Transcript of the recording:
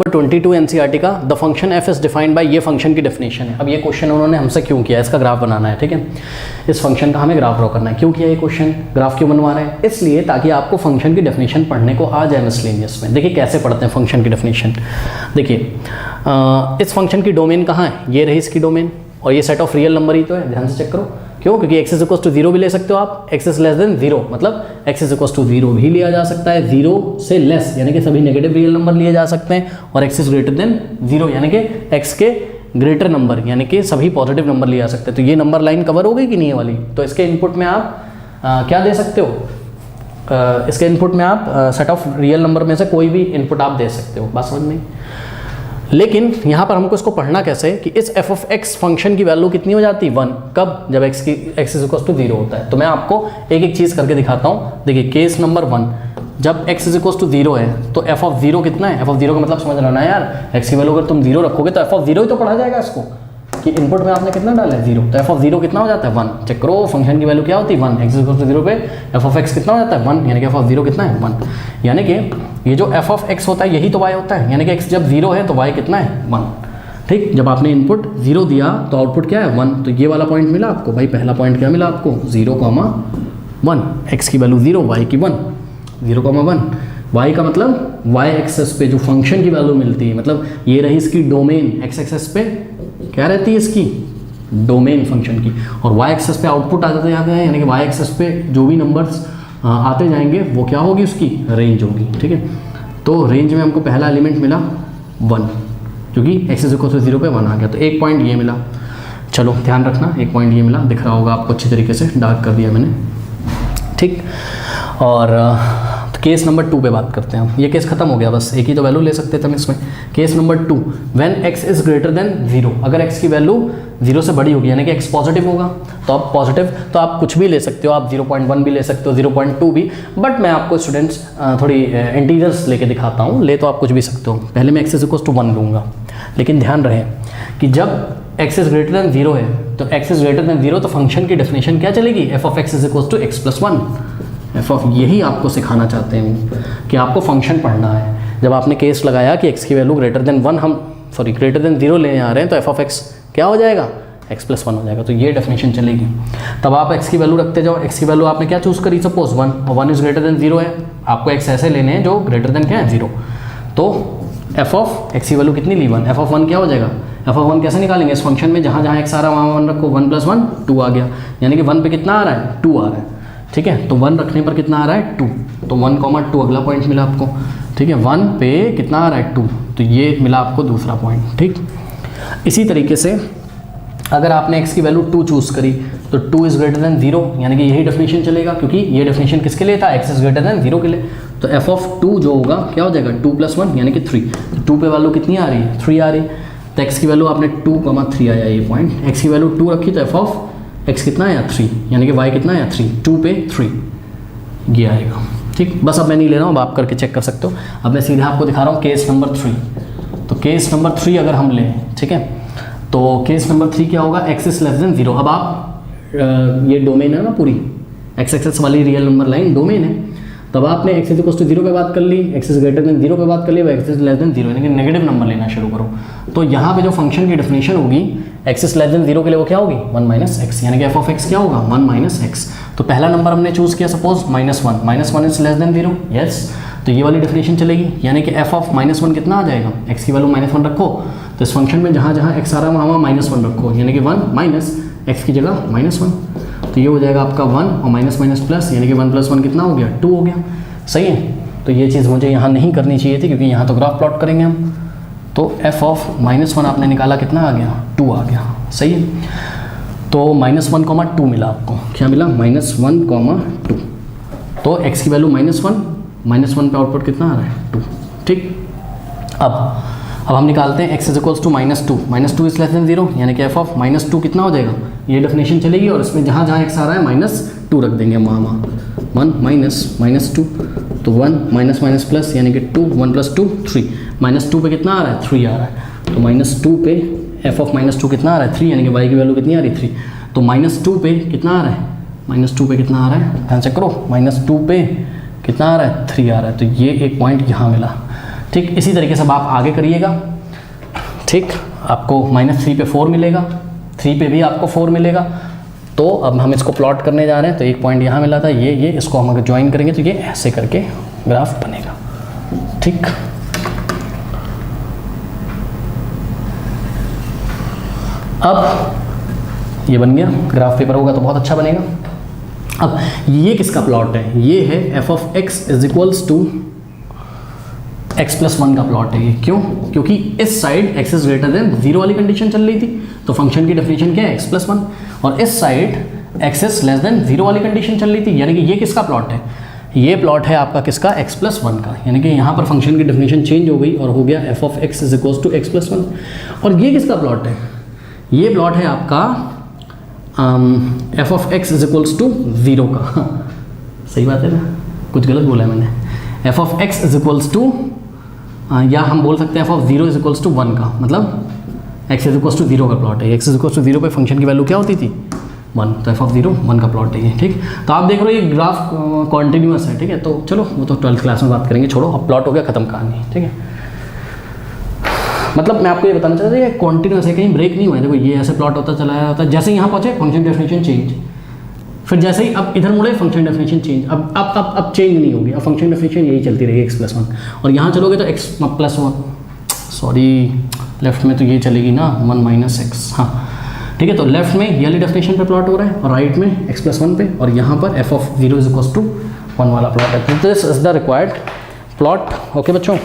22 NCERT का the function F is defined by, ये function की डेफिनेशन है। अब ये क्वेश्चन उन्होंने हमसे क्यों किया, इसका ग्राफ बनाना है, ठीक है। इस फंक्शन का हमें ग्राफ ड्रॉ करना है। क्यों किया ये क्वेश्चन, ग्राफ क्यों बनवा रहे हैं, इसलिए ताकि आपको फंक्शन की डेफिनेशन पढ़ने को आ जाए मिसलेनियस में। देखिए कैसे पढ़ते हैं फंक्शन की डेफिनेशन। देखिए इस फंक्शन की डोमेन कहाँ है, ये रही इसकी डोमेन, और ये सेट ऑफ रियल नंबर ही तो है, ध्यान से चेक करो। क्यों, क्योंकि एक्स इज इक्वल टू 0 भी ले सकते हो आप, एक्स इज लेस देन 0 मतलब एक्स इज इक्वल टू 0 भी लिया जा सकता है, 0 से लेस यानी कि सभी नेगेटिव रियल नंबर लिए जा सकते हैं, और एक्स इज ग्रेटर देन 0 यानी कि एक्स के ग्रेटर नंबर यानी कि सभी पॉजिटिव नंबर लिए जा सकते हैं। तो ये नंबर लाइन कवर हो गई कि नहीं है वाली। तो इसके इनपुट में आप क्या दे सकते हो, इसके इनपुट में आप सेट ऑफ रियल नंबर में से कोई भी इनपुट आप दे सकते हो, बात समझ में। लेकिन यहाँ पर हमको इसको पढ़ना कैसे कि इस एफ ऑफ एक्स फंक्शन की वैल्यू कितनी हो जाती है 1, कब, जब एक्स इज इक्वल टू 0 होता है। तो मैं आपको एक एक चीज़ करके दिखाता हूँ। देखिए केस नंबर 1, जब एक्स इज इक्वल टू 0 है तो एफ ऑफ 0 कितना है, एफ ऑफ 0 का मतलब समझ रहा ना यार, एक्स की वैल्यू अगर तुम 0 रखोगे तो एफ ऑफ 0 ही तो पढ़ा जाएगा इसको, कि इनपुट में आपने कितना डाला है 0, तो एफ ऑफ 0 कितना हो जाता है 1। चेक करो फंक्शन की वैल्यू क्या होती है 1, एक्स इज इक्वल टू 0 पे एफ ऑफ एक्स कितना हो जाता है 1, यानी कि एफ ऑफ 0 कितना है 1। यानी कि ये जो एफ ऑफ एक्स होता है यही तो वाई होता है, यानी कि एक्स जब 0 है तो वाई कितना है 1। ठीक, जब आपने इनपुट 0 दिया तो आउटपुट क्या है 1। तो ये वाला पॉइंट मिला आपको भाई, पहला पॉइंट क्या मिला आपको 0,1, एक्स की वैल्यू 0, वाई की 1, 0,1। वाई का मतलब वाई एक्सेस पे जो फंक्शन की वैल्यू मिलती है, मतलब ये रही इसकी डोमेन, एक्स एक्सेस पे क्या रहती है इसकी डोमेन फंक्शन की, और वाई एक्सेस पे आउटपुट आ जाते हैं, यानी कि वाई एक्सेस पे जो भी नंबर्स आते जाएंगे वो क्या होगी, उसकी रेंज होगी। ठीक है, तो रेंज में हमको पहला एलिमेंट मिला 1, क्योंकि एक्स इज इक्वल टू 0 पे 1 आ गया, तो एक पॉइंट ये मिला। चलो ध्यान रखना, एक पॉइंट ये मिला, दिख रहा होगा आपको अच्छी तरीके से, डार्क कर दिया मैंने। ठीक, और केस नंबर 2 पे बात करते हैं हम। ये केस खत्म हो गया, बस एक ही तो वैल्यू ले सकते थे हम इसमें। Case number 2, when x is greater than 0, अगर x की वैल्यू 0 से बड़ी होगी यानी कि x पॉजिटिव होगा, तो आप पॉजिटिव तो आप कुछ भी ले सकते हो, आप 0.1 भी ले सकते हो, 0.2 भी, बट मैं आपको स्टूडेंट्स थोड़ी इंटीजर्स लेके दिखाता हूँ। ले तो आप कुछ भी सकते हो, पहले मैं x इज इक्वल टू 1 लूँगा, लेकिन ध्यान रहे कि जब x इज ग्रेटर देन 0 है तो x इज ग्रेटर देन 0 तो फंक्शन की डेफिनेशन क्या चलेगी, F of X is equal to X plus 1। F of, यही आपको सिखाना चाहते हैं कि आपको फंक्शन पढ़ना है। जब आपने केस लगाया कि x की वैल्यू ग्रेटर देन 1, हम ग्रेटर देन 0 लेने आ रहे हैं, तो एफ ऑफ एक्स क्या हो जाएगा, x प्लस 1 हो जाएगा, तो ये डेफिनेशन चलेगी। तब आप x की वैल्यू रखते जाओ, x की वैल्यू आपने क्या चूज़ करी, सपोज 1, और 1 इज ग्रेटर देन 0 है, आपको x ऐसे लेने हैं जो ग्रेटर देन क्या है 0, तो एफ ऑफ एक्स की वैल्यू कितनी ली 1, एफ ऑफ 1 क्या हो जाएगा, एफ ऑफ 1 कैसे निकालेंगे, इस फंक्शन में जहाँ जहाँ एक्स आ रहा है वहाँ 1 रखो, 1 प्लस 1 2 आ गया, यानी कि 1 पे कितना आ रहा है 2 आ रहा है। ठीक है, तो 1 रखने पर कितना आ रहा है 2, तो 1,2 अगला पॉइंट मिला आपको। ठीक है, 1 पे कितना आ रहा है 2, तो ये मिला आपको दूसरा पॉइंट। ठीक, इसी तरीके से अगर आपने x की वैल्यू 2 चूज़ करी तो 2 इज ग्रेटर देन 0, यानी कि यही डेफिनेशन चलेगा, क्योंकि ये डेफिनेशन किसके लिए था, x इज ग्रेटर देन 0 के लिए। तो एफ ऑफ 2 जो होगा क्या हो जाएगा 2 प्लस 1 यानी कि 3, तो 2 पे वैल्यू कितनी आ रही है 3 आ रही है, तो x की वैल्यू आपने 2,3 आया ये पॉइंट, x की वैल्यू 2 रखी तो एफ ऑफ x कितना आया 3, यानी कि y कितना आया 3, 2 पे 3 ये आएगा। ठीक, बस अब मैं नहीं ले रहा हूँ, अब आप करके चेक कर सकते हो। अब मैं सीधा आपको दिखा रहा हूँ केस नंबर 3। तो केस नंबर 3 अगर हम लें, ठीक है, तो केस नंबर 3 क्या होगा, x इज लेस देन 0। अब आप ये डोमेन है ना पूरी, x एक्सेस वाली रियल नंबर लाइन डोमेन है, तब आपने x इज इक्वल टू 0 पे बात कर ली, x इज ग्रेटर देन 0 पे बात कर ली, x इज लेस देन 0 यानी कि नेगेटिव नंबर लेना शुरू करो। तो यहाँ पे जो फंक्शन की डेफिनेशन होगी x इज लेस देन 0 के लिए वो क्या होगी 1 माइनस एक्स, यानी कि एफ ऑफ एक्स क्या होगा 1 माइनस एक्स। तो पहला नंबर हमने चूज़ किया suppose -1 is less than 0, yes, तो ये वाली डेफिनेशन चलेगी, यानी कि एफ ऑफ -1 कितना आ जाएगा, x की वैल्यू -1 रखो, तो इस फंक्शन में जहाँ जहाँ x आ रहा है वहाँ -1 रखो, यानी कि 1 माइनस एक्स की जगह -1, तो ये हो जाएगा आपका 1 और माइनस माइनस प्लस, यानी कि 1 प्लस 1 कितना हो गया 2 हो गया। सही है, तो ये चीज़ मुझे यहाँ नहीं करनी चाहिए थी, क्योंकि यहाँ तो ग्राफ प्लॉट करेंगे हम। तो एफ ऑफ -1 आपने निकाला कितना आ गया 2 आ गया। सही है, तो -1,2 मिला आपको, क्या मिला -1,2, तो x की वैल्यू -1 पे आउटपुट कितना आ रहा है 2। ठीक, अब हम निकालते हैं x is equals to -2 is less than 0, यानी कि एफ ऑफ -2 कितना हो जाएगा, ये डेफिनेशन चलेगी, और इसमें जहाँ जहाँ x आ रहा है -2 रख देंगे, वहाँ 1 माइनस 2, तो 1 माइनस प्लस यानी कि 2, 1 प्लस 2 3, -2 पे कितना आ रहा है 3 आ रहा है, तो -2 पे एफ ऑफ -2 कितना आ रहा है 3, यानी कि y की वैल्यू कितनी आ रही है 3, तो -2 पे कितना आ रहा है, -2 पे कितना आ रहा है, ध्यान चेक करो, -2 पे कितना आ रहा है 3 आ रहा है, तो ये एक पॉइंट यहाँ मिला। ठीक, इसी तरीके से अब आप आगे करिएगा। ठीक, आपको -3 पे 4 मिलेगा, 3 पे भी आपको 4 मिलेगा। तो अब हम इसको प्लॉट करने जा रहे हैं, तो एक पॉइंट यहाँ मिला था, ये इसको हम अगर ज्वाइन करेंगे तो ये ऐसे करके ग्राफ बनेगा। ठीक, अब ये बन गया, ग्राफ पेपर होगा तो बहुत अच्छा बनेगा। अब ये किसका प्लॉट है? ये है f of x is equals to x+1 का प्लॉट है ये। क्यों? क्योंकि इस side x is greater than 0 वाली कंडीशन चल रही थी, तो फंक्शन की डेफिनेशन क्या है? x+1। और इस side x is less than 0 वाली कंडीशन चल रही थी, यानी कि ये किसका प्लॉट है? ये प्लॉट है आपका किसका? x+1 का। यानी कि यहाँ पर फंक्शन की डेफिनेशन चेंज हो गई और हो गया f of x is equals to x+1। और ये किसका प्लॉट है? ये प्लॉट है आपका f of x is equals to 0 का। सही बात है ना? कुछ गलत बोला है मैंने। f of x is equals to, या हम बोल सकते हैं f of 0 is equals to 1 का, मतलब x इज इक्वल्स टू 0 का प्लॉट है। x इज इक्वल्स टू 0 पे फंक्शन की वैल्यू क्या होती थी? 1, तो f ऑफ 0 1 का प्लॉट है ये। ठीक, तो आप देख रहे हो ये ग्राफ कॉन्टिन्यूअस है। ठीक है, तो चलो वो तो 12th क्लास में बात करेंगे, छोड़ो, अब प्लॉट हो गया, खत्म कहानी। ठीक है, मतलब मैं आपको ये बताना चाहता था कि कॉन्टिन्यूअस है, कहीं ब्रेक नहीं हुआ है। देखो ये ऐसे प्लॉट होता चला होता है, जैसे यहाँ पहुँचे फंक्शन डेफिनेशन चेंज, फिर जैसे ही अब इधर मुड़े फंक्शन डेफिनेशन चेंज। अब चेंज नहीं होगी, अब फंक्शन डेफिनेशन यही चलती रहेगी x+1। और यहाँ चलोगे तो x+1, सॉरी लेफ्ट में तो ये चलेगी ना 1 - x। हाँ ठीक है, तो लेफ्ट में ये वाली डेफिनेशन पे प्लॉट हो रहा है और राइट में x+1 पे, और यहाँ पर f of 0 is equals to 1 वाला प्लॉट है। This is the required plot. Okay बच्चों।